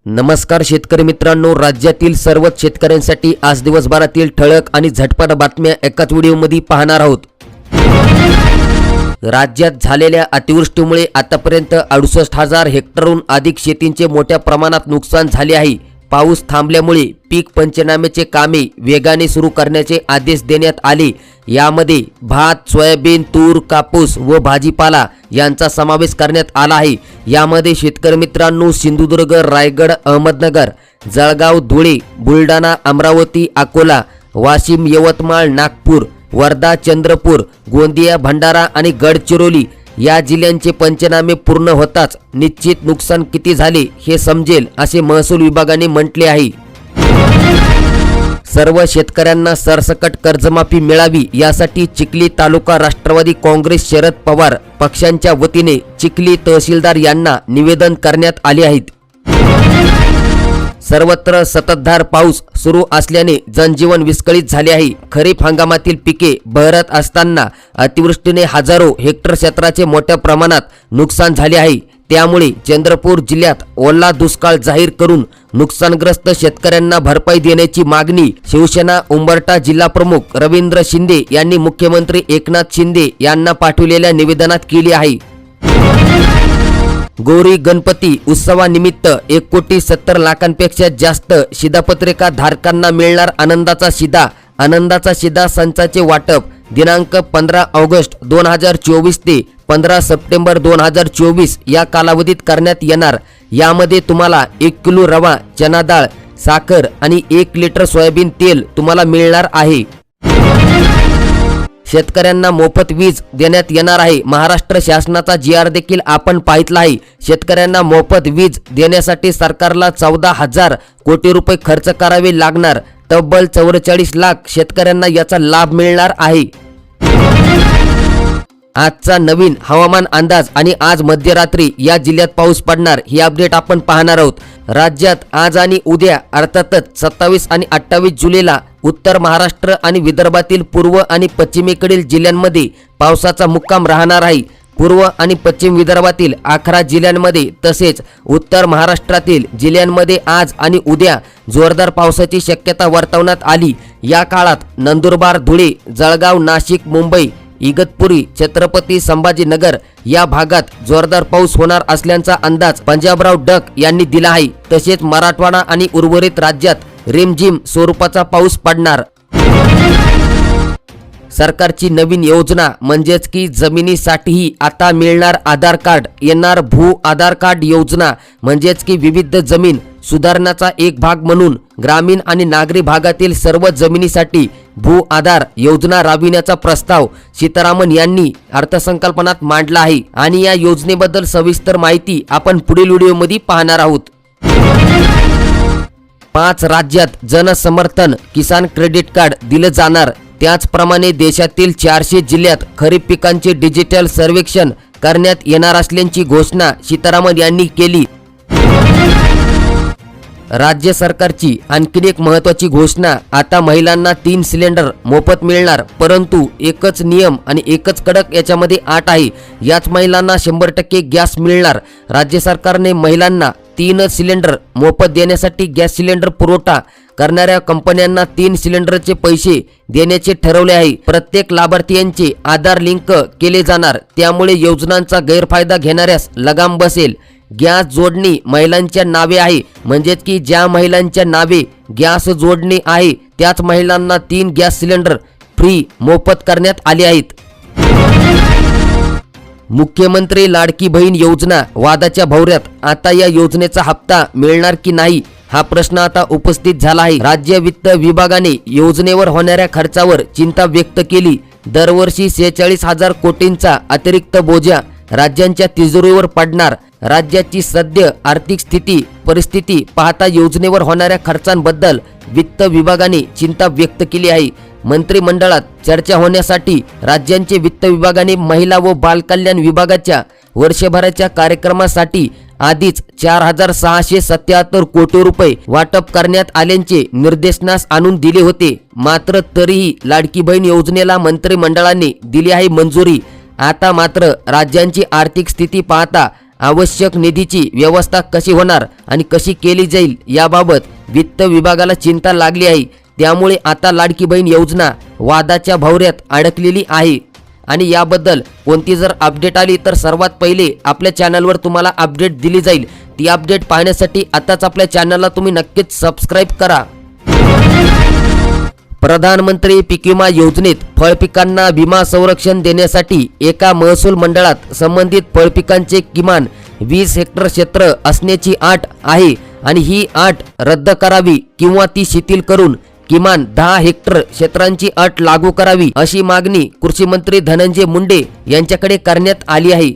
नमस्कार शेतकरी मित्रांनो, राज्यातील सर्वच शेतकऱ्यांसाठी आज दिवसभरातील ठळक आणि झटपट बातम्या एकाच व्हिडिओमध्ये पाहणार आहोत। राज्यात झालेल्या अतिवृष्टीमुळे आतापर्यंत 68,000 हेक्टरहून अधिक शेतींचे मोठ्या प्रमाणात नुकसान झाले आहे। पाऊस थांबल्यामुळे पीक पंचनाम्याचे कामे वेगाने सुरू करण्याचे आदेश देण्यात आले। यामध्ये भात, सोयाबीन, तूर, कापूस व भाजीपाला यांचा समावेश करण्यात आला आहे। यामध्ये शेतकरी मित्रांनो, सिंधुदुर्ग, रायगड, अहमदनगर, जळगाव, धुळे, बुलढाणा, अमरावती, अकोला, वाशिम, यवतमाळ, नागपूर, वर्धा, चंद्रपूर, गोंदिया, भंडारा आणि गडचिरोली या जिल्ह्यांचे पंचनामे पूर्ण होताच निश्चित नुकसान किती झाले हे समजेल, असे महसूल विभागाने म्हटले आहे। सर्व शेतकऱ्यांना सरसकट कर्जमाफी मिळावी यासाठी चिखली तालुका राष्ट्रवादी काँग्रेस शरद पवार पक्षांच्या वतीने चिखली तहसीलदार यांना निवेदन करण्यात आले आहे। सर्वत्र सततधार पाऊस सुरू असल्याने जनजीवन विस्कळीत झाले आहे। खरीप हंगामातील पिके बहरत असताना अतिवृष्टीने हजारो हेक्टर क्षेत्राचे मोठ्या प्रमाणात नुकसान झाले आहे। त्यामुळे चंद्रपूर जिल्ह्यात ओला दुष्काळ जाहीर करून नुकसानग्रस्त शेतकऱ्यांना भरपाई देण्याची मागणी शिवसेना उंबरठा जिल्हा प्रमुख रवींद्र शिंदे यांनी मुख्यमंत्री एकनाथ शिंदे यांना पाठवलेल्या निवेदनात केली आहे। गौरी गणपती उत्सवानिमित्त 1,70,00,000पेक्षा जास्त शिधापत्रिका धारकांना मिळणार आनंदाचा शिधा। आनंदाचा शिधा संचाचे वाटप दिनांक 15 ऑगस्ट 2024 ते 15 सप्टेंबर 2024 या कालावधीत करण्यात येणार। यामध्ये तुम्हाला 1 किलो रवा, चना डाळ, साखर आणि 1 लिटर सोयाबीन तेल तुम्हाला मिळणार आहे। शेतकऱ्यांना मोफत वीज देण्यात येणार आहे। महाराष्ट्र शासनाचा GR देखील आपण पाहितला आहे। शेतकऱ्यांना मोफत वीज देण्यासाठी सरकारला 14,000 कोटी रुपये खर्च करावे लागणार। तब्बल 44 लाख शेतकऱ्यांना याचा लाभ मिळणार आहे। आजचा नवीन हवामान अंदाज आणि आज मध्यरात्री या जिल्ह्यात पाऊस पडणार ही अपडेट आपण पाहणार आहोत। राज्यात आज आणि उद्या अर्थातच 27 आणि 28 जुलैला उत्तर महाराष्ट्र आणि विदर्भातील पूर्व आणि पश्चिमेकडील जिल्ह्यांमध्ये पावसाचा मुक्काम राहणार आहे। पूर्व आणि पश्चिम विदर्भातील 11 जिल्ह्यांमध्ये तसेच उत्तर महाराष्ट्रातील जिल्ह्यांमध्ये आज आणि उद्या जोरदार पावसाची शक्यता वर्तवण्यात आली। या काळात नंदुरबार, धुळे, जळगाव, नाशिक, मुंबई, इगतपुरी, छत्रपती संभाजीनगर या भागात जोरदार पाऊस होणार असल्याचा अंदाज पंजाबराव डक यांनी दिला आहे। तसेच मराठवाडा आणि उर्वरित राज्यात रिमझिम स्वरूपाचा पाऊस पडणार। सरकारची नवीन योजना म्हणजेच की जमिनीसाठीही आता मिळणार आधार कार्ड। येणार भू आधार कार्ड योजना म्हणजेच की विविध जमीन सुधारण्याचा एक भाग म्हणून ग्रामीण आणि नागरी भागातील सर्व जमिनीसाठी भू आधार योजना राबविण्याचा प्रस्ताव सीतारामन यांनी अर्थसंकल्पात मांडला आहे। आणि या योजनेबद्दल सविस्तर माहिती आपण पुढील व्हिडिओमध्ये पाहणार आहोत। 5 राज्यात जनसमर्थन किसान क्रेडिट कार्ड दिले जाणार। त्याचप्रमाणे देशातील 400 जिल्ह्यात खरीप पिकांचे डिजिटल सर्वेक्षण करण्यात येणार असल्याची घोषणा सीतारामन यांनी केली। राज्य सरकारची आणखी एक महत्त्वाची घोषणा, आता महिलांना 3 सिलेंडर मोफत मिळणार। परंतु एकच नियम आणि एकच कडक याच्यामध्ये अट आहे, याच महिलांना 100% गॅस मिळणार। राज्य सरकारने महिलांना 3 सिलेंडर मोफत देण्यासाठी गॅस सिलेंडर पुरवठा करणाऱ्या कंपन्यांना 3 सिलेंडरचे पैसे देण्याचे ठरवले आहे। प्रत्येक लाभार्थीयांचे आधार लिंक केले जाणार, त्यामुळे योजनांचा गैरफायदा घेणाऱ्यास लगाम बसेल। गॅस जोडणी महिलांच्या नावे आहे, म्हणजेच की ज्या महिलांच्या नावे गॅस जोडणी आहे त्याच महिलांना 3 गॅस सिलेंडर फ्री मोफत करण्यात आले आहेत। मुख्यमंत्री लाडकी बहीण योजना वादाच्या भोवऱ्यात। आता या योजनेचा हप्ता मिळणार की नाही हा प्रश्न आता उपस्थित झाला आहे। राज्य वित्त विभागाने योजनेवर होणाऱ्या खर्चावर चिंता व्यक्त केली। दरवर्षी 46,000 कोटींचा अतिरिक्त बोजा राज्यांच्या तिजोरीवर पडणार। राज्याची सद्य आर्थिक परिस्थिती पाहता योजनेवर होणाऱ्या खर्चांबद्दल वित्त विभागाने चिंता व्यक्त केली आहे। मंत्रिमंडळात चर्चा होण्यासाठी राज्यांचे वित्त विभागाने महिला व बालकल्याण विभागाच्या वर्षभराच्या कार्यक्रमासाठी आधीच 4,677 कोटी रुपये वाटप करण्यात आल्याचे निर्देशनास आणून दिले होते। मात्र तरीही लाडकी बहीण योजनेला मंत्रिमंडळाने दिली आहे मंजुरी। आता मात्र राज्यांची आर्थिक स्थिती पाहता आवश्यक निधीची व्यवस्था कशी होणार आणि कशी केली जाईल याबाबत वित्त विभागाला चिंता लागली आहे। त्यामुळे आता लाडकी बहीण योजना वादाच्या भोवऱ्यात अडकलेली आहे आणि याबद्दल कोणती जर अपडेट आली तर सर्वात पहिले आपल्या चॅनलवर तुम्हाला अपडेट दिली जाईल। ती अपडेट पाहण्यासाठी आताच आपल्या चॅनलला तुम्ही नक्कीच सबस्क्राइब करा। प्रधानमंत्री पीक विमा योजनेत फळपिकांना विमा संरक्षण देण्यासाठी एका महसूल मंडळात संबंधित फळपिकांचे किमान 20 हेक्टर क्षेत्र असण्याची अट आहे आणि ही अट रद्द करावी किंवा ती शिथिल करून किमान 10 हेक्टर क्षेत्रांची अट लागू करावी अशी मागणी कृषी मंत्री धनंजय मुंडे यांच्याकडे करण्यात आली आहे।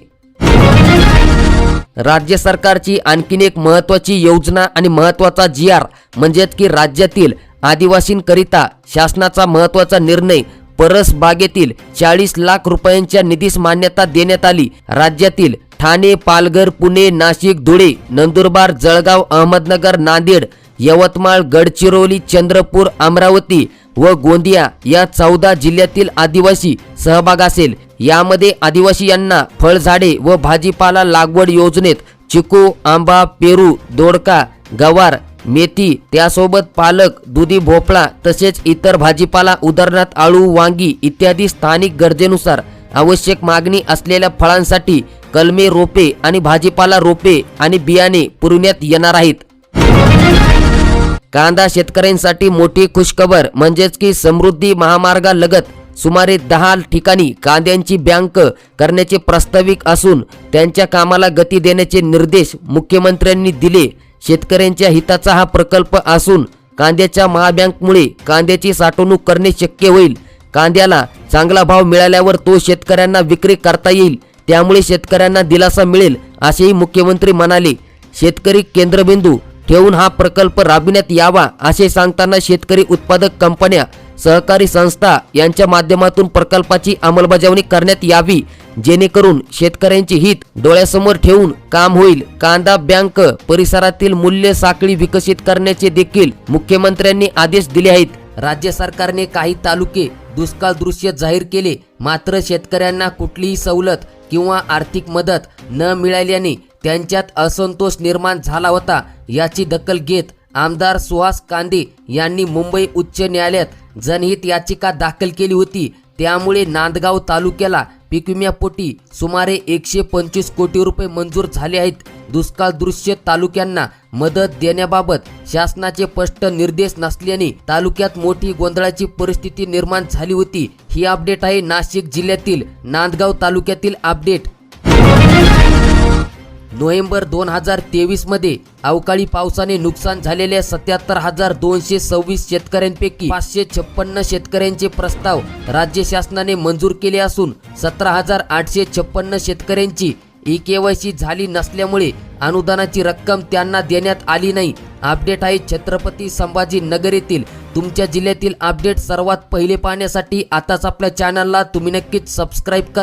राज्य सरकारची आणखीन एक महत्त्वाची योजना आणि महत्त्वाचा GR म्हणजेच की राज्यातील आदिवासींकरिता शासनाचा महत्त्वाचा निर्णय परसबागेतील 40 लाख रुपयांच्या निधीस मान्यता देण्यात आली। राज्यातील ठाणे, पालघर, पुणे, नाशिक, धुळे, नंदुरबार, जळगाव, अहमदनगर, नांदेड, यवतमाळ, गडचिरोली, चंद्रपूर, अमरावती व गोंदिया या 14 जिल्ह्यातील आदिवासी सहभाग असेल। यामध्ये आदिवासी यांना फळझाडे व भाजीपाला लागवड योजनेत चिकू, आंबा, पेरू, दोडका, गवार, मेथी त्यासोबत पालक, दुधी भोपळा तसेच इतर भाजीपाला उदाहरणार्थ आळू, वांगी इत्यादी स्थानिक गरजेनुसार आवश्यक मागणी असलेल्या फळांसाठी कलमे रोपे आणि भाजीपाला रोपे आणि बियाणे पुरवण्यात येणार आहेत। कांदा शेतकऱ्यांसाठी मोठी खुशखबर म्हणजेच की समृद्धी महामार्गालगत सुमारे 10 ठिकाणी कांद्यांची बँक करण्याचे प्रास्ताविक असून त्यांच्या कामाला गती देण्याचे निर्देश मुख्यमंत्र्यांनी दिले। शेतकऱ्यांच्या हिताचा हा प्रकल्प असून कांद्याच्या महाबँकमुळे कांद्याची साठवणूक करणे शक्य होईल। कांद्याला चांगला भाव मिळाल्यावर तो शेतकऱ्यांना विक्री करता येईल, त्यामुळे शेतकऱ्यांना दिलासा मिळेल असेही मुख्यमंत्री म्हणाले। शेतकरी केंद्रबिंदू ठेवून हा प्रकल्प राबविण्यात यावा असे सांगताना शेतकरी उत्पादक कंपन्या, सहकारी संस्था यांच्या माध्यमातून प्रकल्पाची अंमलबजावणी करण्यात यावी जेणेकरून शेतकऱ्यांचे हित डोळ्यासमोर ठेवून काम होईल। कांदा बँक परिसरातील मूल्य साखळी विकसित करण्याचे देखील मुख्यमंत्र्यांनी आदेश दिले आहेत। राज्य सरकारने काही तालुके दुष्काळ दृश्य जाहीर केले, मात्र शेतकऱ्यांना कुठलीही सवलत किंवा आर्थिक मदत न मिळाल्याने त्यांच्यात असंतोष निर्माण झाला होता। याची दखल घेत आमदार सुहास कांदे यांनी मुंबई उच्च न्यायालयात जनहित याचिका दाखल केली होती। त्यामुळे नांदगाव तालुक्याला पीक विम्यापोटी सुमारे 125 कोटी रुपये मंजूर झाले आहेत। दुष्काळदृश्य तालुक्यांना मदत देण्याबाबत शासनाचे स्पष्ट निर्देश नसल्याने तालुक्यात मोठी गोंधळाची परिस्थिती निर्माण झाली होती। ही अपडेट आहे नाशिक जिल्ह्यातील नांदगाव तालुक्यातील अपडेट। नोव्हेंबर 2023 मध्ये अवकाळी पावसाने नुकसान झालेल्या 77,226 शेतकऱ्यांपैकी 556 शेतकऱ्यांचे प्रस्ताव राज्य शासनाने मंजूर केले असून 17,856 शेतकऱ्यांची EKYC झाली नसल्यामुळे अनुदानाची रक्कम त्यांना देण्यात आली नाही। अपडेट आहे छत्रपती संभाजीनगर येथील। तुमच्या जिल्ह्यातील अपडेट सर्वात पहिले पाहण्यासाठी आताच आपल्या चॅनलला तुम्ही नक्कीच सबस्क्राइब करा।